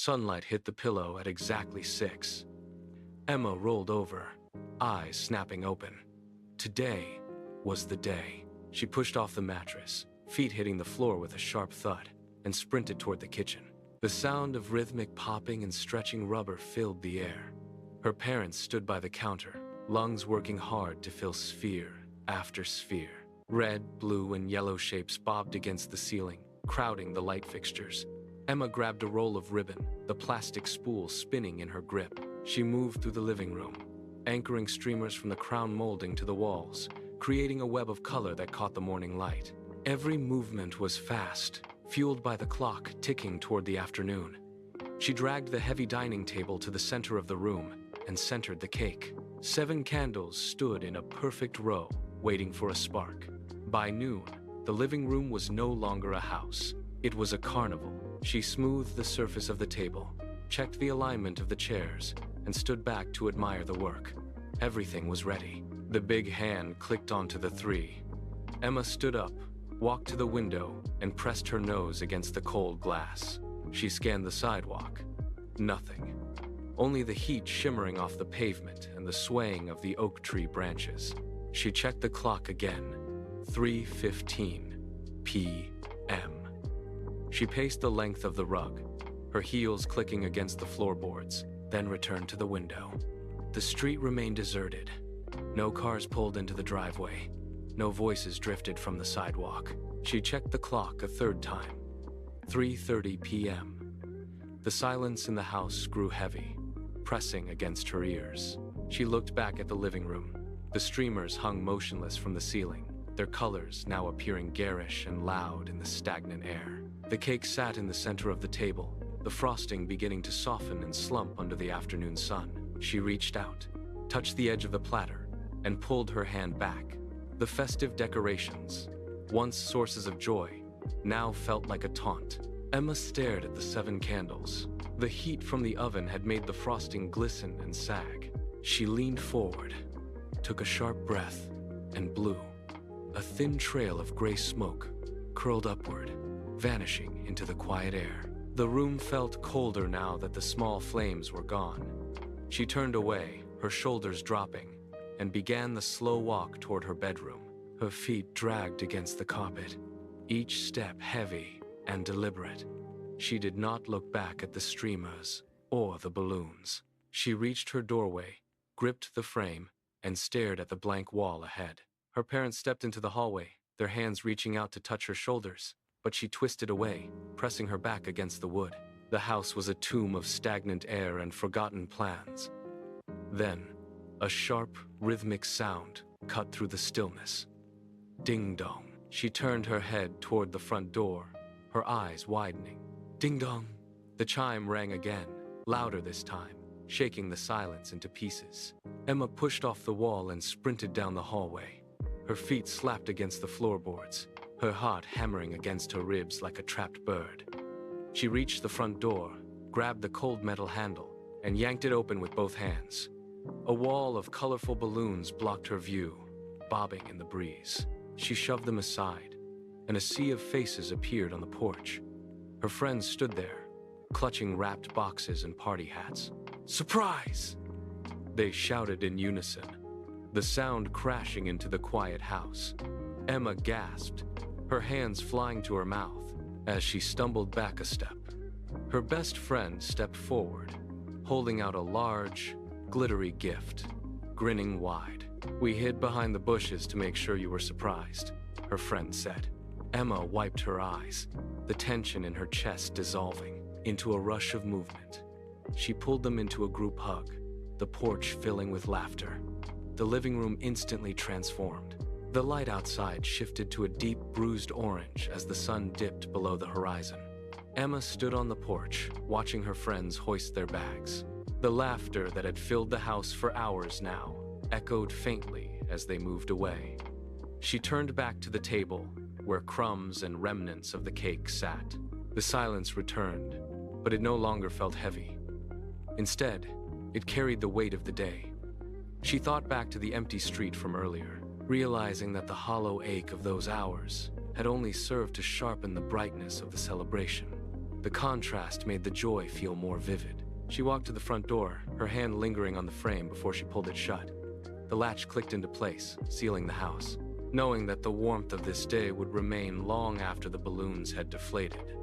Sunlight hit the pillow at exactly 6. Emma rolled over, eyes snapping open. Today was the day. She pushed off the mattress, feet hitting the floor with a sharp thud, and sprinted toward the kitchen. The sound of rhythmic popping and stretching rubber filled the air. Her parents stood by the counter, lungs working hard to fill sphere after sphere. Red, blue, and yellow shapes bobbed against the ceiling, crowding the light fixtures. Emma grabbed a roll of ribbon, the plastic spool spinning in her grip. She moved through the living room, anchoring streamers from the crown molding to the walls, creating a web of color that caught the morning light. Every movement was fast, fueled by the clock ticking toward the afternoon. She dragged the heavy dining table to the center of the room and centered the cake. 7 candles stood in a perfect row, waiting for a spark. By noon, the living room was no longer a house. It was a carnival. She smoothed the surface of the table, checked the alignment of the chairs, and stood back to admire the work. Everything was ready. The big hand clicked onto the 3. Emma stood up, walked to the window, and pressed her nose against the cold glass. She scanned the sidewalk. Nothing. Only the heat shimmering off the pavement and the swaying of the oak tree branches. She checked the clock again. 3:15 p.m. She paced the length of the rug, her heels clicking against the floorboards, then returned to the window. The street remained deserted. No cars pulled into the driveway. No voices drifted from the sidewalk. She checked the clock a third time. 3:30 p.m. The silence in the house grew heavy, pressing against her ears. She looked back at the living room. The streamers hung motionless from the ceiling, their colors now appearing garish and loud in the stagnant air. The cake sat in the center of the table, the frosting beginning to soften and slump under the afternoon sun. She reached out, touched the edge of the platter, and pulled her hand back. The festive decorations, once sources of joy, now felt like a taunt. Emma stared at the 7 candles. The heat from the oven had made the frosting glisten and sag. She leaned forward, took a sharp breath, and blew. A thin trail of gray smoke curled upward, vanishing into the quiet air. The room felt colder now that the small flames were gone. She turned away, her shoulders dropping, and began the slow walk toward her bedroom. Her feet dragged against the carpet, each step heavy and deliberate. She did not look back at the streamers or the balloons. She reached her doorway, gripped the frame, and stared at the blank wall ahead. Her parents stepped into the hallway, their hands reaching out to touch her shoulders, but she twisted away, pressing her back against the wood. The house was a tomb of stagnant air and forgotten plans. Then, a sharp, rhythmic sound cut through the stillness. Ding-dong. She turned her head toward the front door, her eyes widening. Ding-dong. The chime rang again, louder this time, shaking the silence into pieces. Emma pushed off the wall and sprinted down the hallway. Her feet slapped against the floorboards, her heart hammering against her ribs like a trapped bird. She reached the front door, grabbed the cold metal handle, and yanked it open with both hands. A wall of colorful balloons blocked her view, bobbing in the breeze. She shoved them aside, and a sea of faces appeared on the porch. Her friends stood there, clutching wrapped boxes and party hats. "Surprise!" they shouted in unison, the sound crashing into the quiet house. Emma gasped, her hands flying to her mouth as she stumbled back a step. Her best friend stepped forward, holding out a large, glittery gift, grinning wide. "We hid behind the bushes to make sure you were surprised," her friend said. Emma wiped her eyes, the tension in her chest dissolving into a rush of movement. She pulled them into a group hug, the porch filling with laughter. The living room instantly transformed. The light outside shifted to a deep, bruised orange as the sun dipped below the horizon. Emma stood on the porch, watching her friends hoist their bags. The laughter that had filled the house for hours now echoed faintly as they moved away. She turned back to the table, where crumbs and remnants of the cake sat. The silence returned, but it no longer felt heavy. Instead, it carried the weight of the day. She thought back to the empty street from earlier, realizing that the hollow ache of those hours had only served to sharpen the brightness of the celebration. The contrast made the joy feel more vivid. She walked to the front door, her hand lingering on the frame before she pulled it shut. The latch clicked into place, sealing the house, knowing that the warmth of this day would remain long after the balloons had deflated.